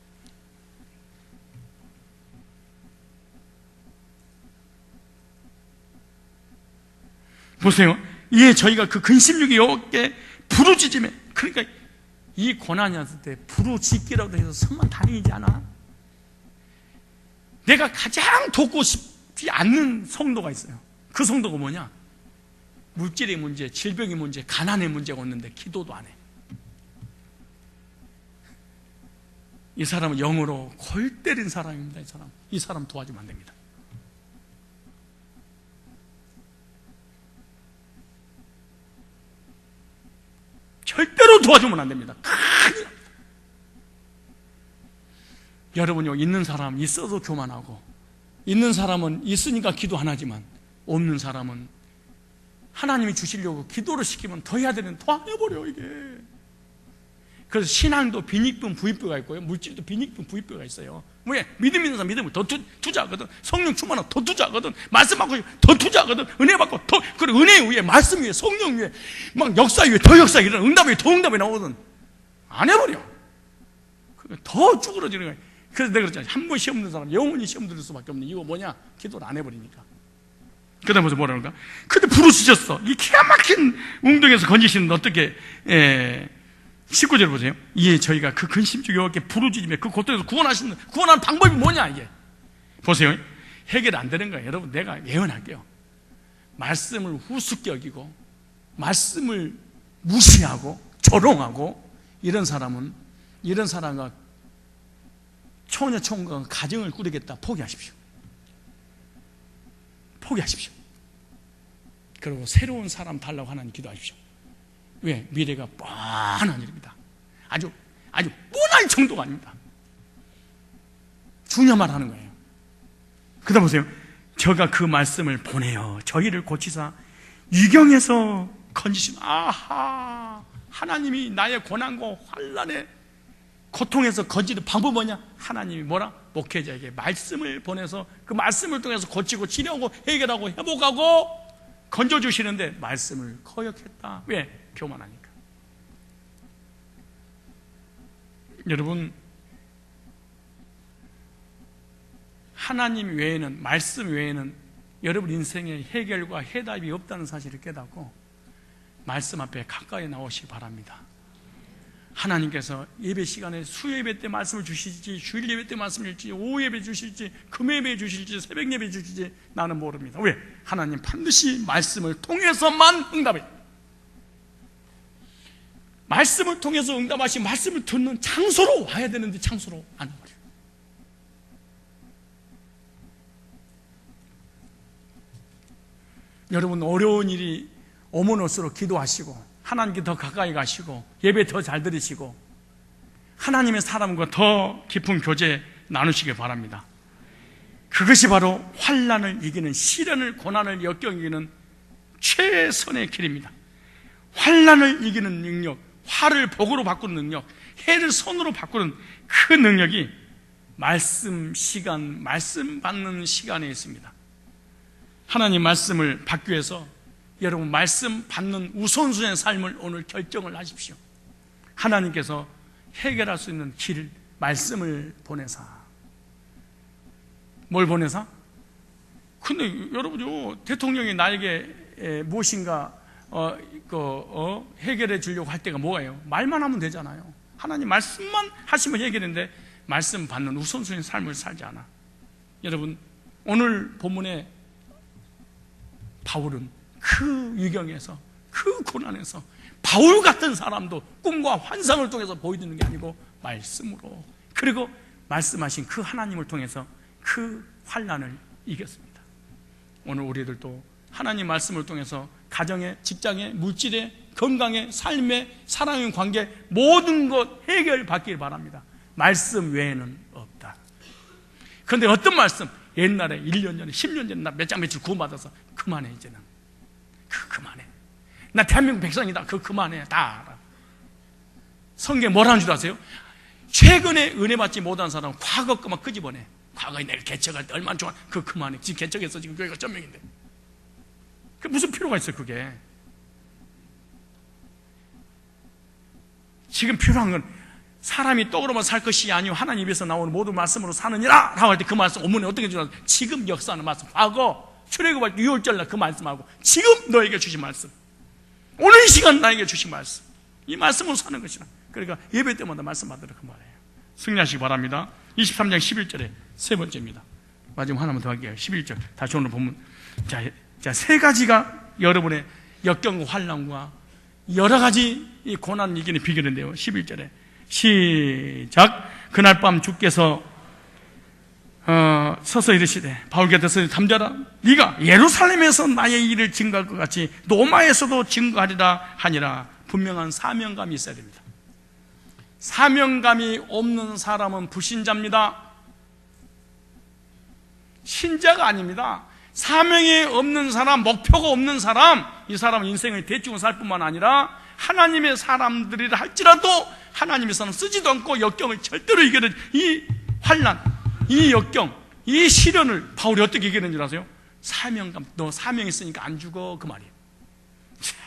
보세요. 이에 저희가 그 근심육이 여호와께 부르짖음에, 그러니까 이 고난이 왔을 때 부르짖기라도 해서 성만 다니지 않아? 내가 가장 돕고 싶지 않는 성도가 있어요. 그 성도가 뭐냐? 물질의 문제, 질병의 문제, 가난의 문제가 없는데 기도도 안 해. 이 사람은 영으로 골 때린 사람입니다. 이 사람 도와주면 안 됩니다. 절대로 도와주면 안 됩니다. 큰일 납니다. 여러분요, 있는 사람 있어도 교만하고, 있는 사람은 있으니까 기도 안 하지만, 없는 사람은 하나님이 주시려고 기도를 시키면 더 해야 되는데 더 안 해버려 이게. 그래서 신앙도 빈익분 부익부가 있고요, 물질도 빈익분 부익부가 있어요. 왜? 믿음 있는 사람 믿음을 더 투자하거든. 성령 충만하고 더 투자하거든. 말씀 받고 더 투자하거든. 은혜 받고 더, 그리고 은혜 위에, 말씀 위에, 성령 위에, 막 역사 위에 더 역사, 이런 응답 위에 더 응답이 나오거든. 안 해버려. 더 쭈그러지는 거야. 그래서 내가 그랬잖아. 한 번 시험 드는 사람 영원히 시험 들을 수밖에 없는 이거 뭐냐? 기도를 안 해버리니까. 그 다음에 뭐라 그럴까? 근데 부르짖었어. 이 기가 막힌 웅덩이에서 건지시는 어떻게 19절 보세요. 이에 저희가 그 근심중 여호와께 부르짖으며 그 고통에서 구원하는 방법이 뭐냐 이게. 보세요. 해결 안 되는 거예요. 여러분, 내가 예언할게요. 말씀을 우습게 여기고 말씀을 무시하고 조롱하고 이런 사람과 처녀 총각 가정을 꾸리겠다. 포기하십시오. 포기하십시오. 그리고 새로운 사람 달라고 하나님 기도하십시오. 왜? 미래가 뻔한 일입니다. 아주 뻔할 정도가 아닙니다. 중요한 말 하는 거예요. 그 다음 보세요. 저가 그 말씀을 보내어 저희를 고치사 유경에서 건지신. 아하, 하나님이 나의 고난과 환난에 고통에서 건지는 방법이 뭐냐? 하나님이 뭐라? 목회자에게 말씀을 보내서 그 말씀을 통해서 고치고 치료하고 해결하고 회복하고 건져주시는데 말씀을 거역했다. 왜? 교만하니까. 여러분, 하나님 외에는, 말씀 외에는 여러분 인생에 해결과 해답이 없다는 사실을 깨닫고 말씀 앞에 가까이 나오시기 바랍니다. 하나님께서 예배 시간에 수예배 때 말씀을 주실지, 주일 예배 때 말씀을 주실지, 오후 예배 주실지, 금 예배 주실지, 새벽 예배 주실지 나는 모릅니다. 왜? 하나님 반드시 말씀을 통해서만 응답해요. 말씀을 통해서 응답하신 말씀을 듣는 장소로 와야 되는데 장소로 안 와버려요. 여러분, 어려운 일이 오면 올수록 기도하시고 하나님께 더 가까이 가시고 예배 더 잘 들으시고 하나님의 사람과 더 깊은 교제 나누시길 바랍니다. 그것이 바로 환난을 이기는, 시련을, 고난을 역경이기는 최선의 길입니다. 환난을 이기는 능력, 화를 복으로 바꾸는 능력, 해를 선으로 바꾸는 그 능력이 말씀 시간, 말씀 받는 시간에 있습니다. 하나님 말씀을 받기 위해서 여러분 말씀 받는 우선순위의 삶을 오늘 결정을 하십시오. 하나님께서 해결할 수 있는 길, 말씀을 보내사. 뭘 보내사? 근데 여러분요, 대통령이 나에게 무엇인가 해결해 주려고 할 때가 뭐예요? 말만 하면 되잖아요. 하나님 말씀만 하시면 해결인데 말씀 받는 우선순위의 삶을 살지 않아. 여러분, 오늘 본문에 바울은 그 위경에서, 그 고난에서 바울 같은 사람도 꿈과 환상을 통해서 보여주는 게 아니고 말씀으로, 그리고 말씀하신 그 하나님을 통해서 그 환난을 이겼습니다. 오늘 우리들도 하나님 말씀을 통해서 가정에, 직장에, 물질에, 건강에, 삶에, 사랑의 관계 모든 것 해결받길 바랍니다. 말씀 외에는 없다. 그런데 어떤 말씀? 옛날에 1년 전에 10년 전에 나 몇 장 며칠 구원받아서 그만해. 이제는 그만해. 나 대한민국 백성이다. 그만해. 다 알아. 성경에 뭐라는 줄 아세요? 최근에 은혜 받지 못한 사람은 과거 것만 끄집어내. 과거에 내가 개척할 때 얼마나 좋아. 그만해. 지금 개척했어. 지금 교회가 1000명인데 그 무슨 필요가 있어요? 그게 지금 필요한 건 사람이 떡으로만 살 것이 아니요 하나님 입에서 나오는 모든 말씀으로 사느니라 라고 할 때 그 말씀 오문에 어떻게 주나? 지금 역사하는 말씀, 과거 출애굽할 때 6월절 그 말씀하고 지금 너에게 주신 말씀, 오늘 이 시간 나에게 주신 말씀, 이 말씀으로 사는 것이라. 그러니까 예배 때마다 말씀 받으라 그 말이에요. 승리하시기 바랍니다. 23장 11절에 세 번째입니다. 마지막 하나만 더 할게요. 11절 다시 오늘 보면 자, 세 가지가 여러분의 역경과 환난과 여러 가지 이 고난 이기는 비결인데요. 11절에 시작. 그날 밤 주께서 서서 이르시되 바울 곁에서 잠자라. 네가 예루살렘에서 나의 일을 증거할 것 같이 로마에서도 증거하리라 하니라. 분명한 사명감이 있어야 됩니다. 사명감이 없는 사람은 불신자입니다. 신자가 아닙니다. 사명이 없는 사람, 목표가 없는 사람, 이 사람은 인생을 대충 살 뿐만 아니라 하나님의 사람들이라 할지라도 하나님의 사람 쓰지도 않고 역경을 절대로 이겨내. 이 환난, 이 역경, 이 시련을 바울이 어떻게 이겨낸 줄 아세요? 사명감. 너 사명 있으니까 안 죽어, 그 말이에요. 참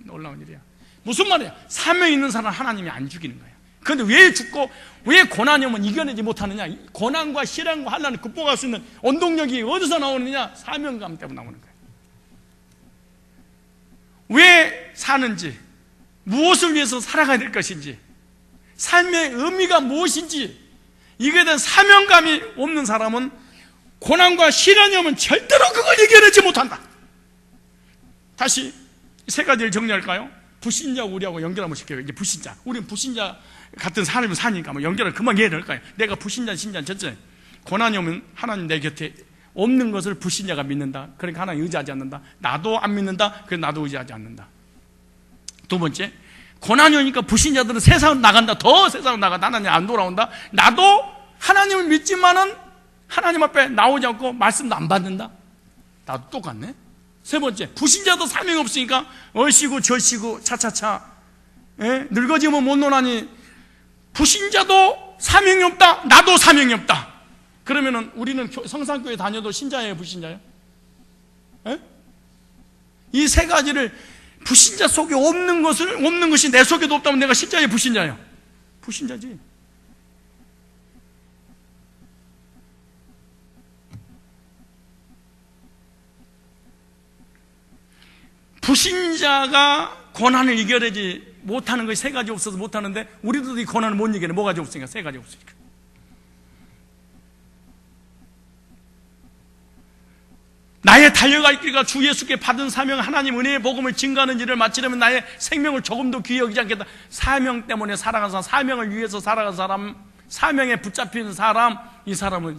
놀라운 일이야. 무슨 말이야? 사명 있는 사람 하나님이 안 죽이는 거야. 그런데 왜 죽고 왜 고난이 오면 이겨내지 못하느냐? 고난과 시련과 환난을 극복할 수 있는 원동력이 어디서 나오느냐? 사명감 때문에 나오는 거예요. 왜 사는지, 무엇을 위해서 살아가야 될 것인지, 삶의 의미가 무엇인지 이거에 대한 사명감이 없는 사람은 고난과 시련이 오면 절대로 그걸 이겨내지 못한다. 다시 세 가지를 정리할까요? 불신자 우리하고 연결 한번 시켜요. 이제 불신자, 우리는 불신자 같은 사람이 사니까 뭐 연결을 그만 해야 될까요? 내가 불신자, 신자, 첫째, 고난이 오면 하나님 내 곁에 없는 것을 불신자가 믿는다. 그러니까 하나님 의지하지 않는다. 나도 안 믿는다. 그래서 나도 의지하지 않는다. 두 번째, 고난이 오니까 불신자들은 세상으로 나간다. 더 세상으로 나간다. 하나님 안 돌아온다. 나도 하나님을 믿지만은 하나님 앞에 나오지 않고 말씀도 안 받는다. 나도 똑같네. 세 번째, 불신자도 사명이 없으니까 얼씨구 절씨구 차차차, 늙어지면 못 노나니 불신자도 사명이 없다. 나도 사명이 없다. 그러면은 우리는 성산교회 다녀도 신자예요, 불신자예요? 이 세 가지를 불신자 속에 없는 것이 내 속에도 없다면 내가 신자예요, 불신자예요? 불신자지. 불신자가 고난을 이겨내지 못하는 것이 세 가지 없어서 못하는데 우리도 이 고난을 못 이겨내. 뭐 가지 없으니까? 세 가지 없으니까. 나의 달려갈 길과 주 예수께 받은 사명, 하나님 은혜의 복음을 증거하는 일을 마치려면 나의 생명을 조금도 귀히 여기지 않겠다. 사명 때문에 살아간 사람, 사명을 위해서 살아간 사람, 사명에 붙잡힌 사람, 이 사람은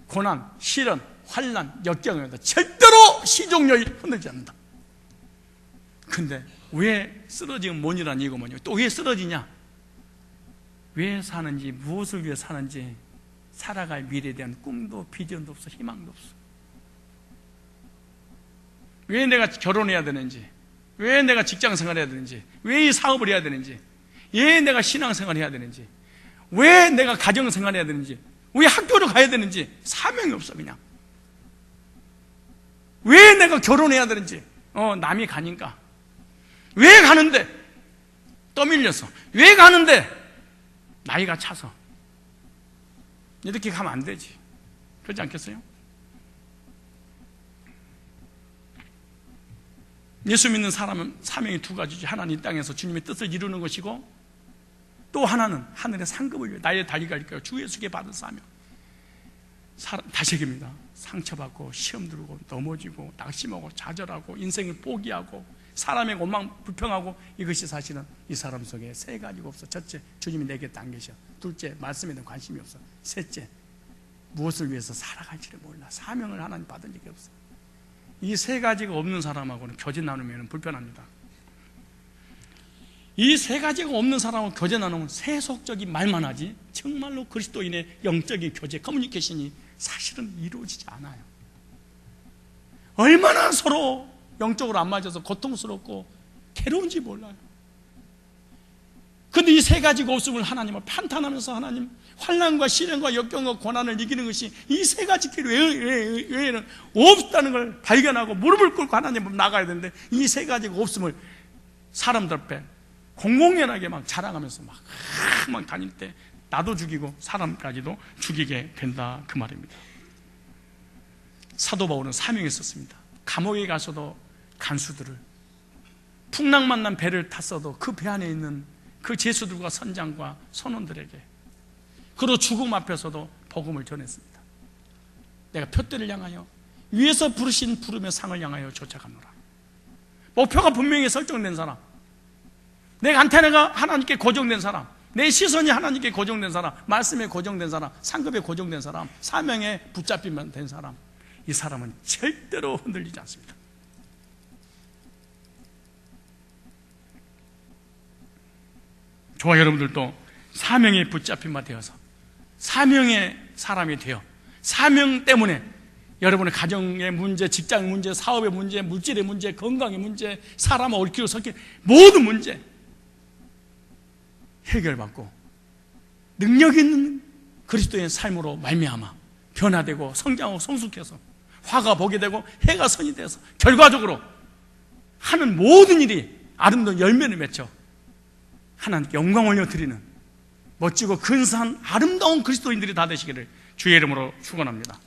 고난, 시련, 환난, 역경입니다. 절대로 시종여일 흔들지 않는다. 근데 왜 쓰러지면 뭐니라는 이유가 뭐냐? 또 왜 쓰러지냐? 왜 사는지, 무엇을 위해 사는지, 살아갈 미래에 대한 꿈도 비전도 없어, 희망도 없어. 왜 내가 결혼해야 되는지, 왜 내가 직장생활 해야 되는지, 왜 이 사업을 해야 되는지, 왜 내가 신앙생활 해야 되는지, 왜 내가 가정생활 해야 되는지, 왜 학교를 가야 되는지 사명이 없어. 그냥 왜 내가 결혼해야 되는지, 남이 가니까. 왜 가는데? 떠밀려서. 왜 가는데? 나이가 차서. 이렇게 가면 안 되지. 그렇지 않겠어요? 예수 믿는 사람은 사명이 두 가지지. 하나는 이 땅에서 주님의 뜻을 이루는 것이고, 또 하나는 하늘의 상급을 위해 나의 달리갈 거예요. 주 예수께 받은 사명. 다시 얘기합니다. 상처받고 시험 들고 넘어지고 낙심하고 좌절하고 인생을 포기하고 사람의 원망 불평하고, 이것이 사실은 이 사람 속에 세 가지가 없어. 첫째, 주님이 내게 안 계셔. 둘째, 말씀에 대한 관심이 없어. 셋째, 무엇을 위해서 살아갈지를 몰라. 사명을 하나님 받은 적이 없어. 이 세 가지가 없는 사람하고는 교제 나누면 불편합니다. 이 세 가지가 없는 사람하고 교제 나누면 세속적인 말만 하지, 정말로 그리스도인의 영적인 교제, 커뮤니케이션이 사실은 이루어지지 않아요. 얼마나 서로 영적으로 안 맞아서 고통스럽고 괴로운지 몰라요. 그런데 이 세 가지가 없음을 하나님을 판단하면서, 하나님, 환난과 시련과 역경과 고난을 이기는 것이 이 세 가지 길 외에는 없다는 걸 발견하고 무릎을 꿇고 하나님을 나가야 되는데, 이 세 가지가 없음을 사람들 앞에 공공연하게 막 자랑하면서 막 다닐 때 나도 죽이고 사람까지도 죽이게 된다, 그 말입니다. 사도 바울은 사명이 있었습니다. 감옥에 가서도 간수들을, 풍랑만 난 배를 탔어도 그 배 안에 있는 그 제수들과 선장과 선원들에게, 그리고 죽음 앞에서도 복음을 전했습니다. 내가 표대를 향하여, 위에서 부르신 부름의 상을 향하여 쫓아가노라. 목표가 분명히 설정된 사람, 내 안테나가 하나님께 고정된 사람, 내 시선이 하나님께 고정된 사람, 말씀에 고정된 사람, 상급에 고정된 사람, 사명에 붙잡히면 된 사람, 이 사람은 절대로 흔들리지 않습니다. 저와 여러분들도 사명에 붙잡힌 바 되어서, 사명의 사람이 되어, 사명 때문에 여러분의 가정의 문제, 직장 문제, 사업의 문제, 물질의 문제, 건강의 문제, 사람을 얽히고 섞인 모든 문제 해결받고 능력 있는 그리스도의 삶으로 말미암아 변화되고 성장하고 성숙해서 화가 복이 되고 해가 선이 돼서 결과적으로 하는 모든 일이 아름다운 열매를 맺혀 하나님께 영광 올려드리는 멋지고 근사한 아름다운 그리스도인들이 다 되시기를 주의 이름으로 축원합니다.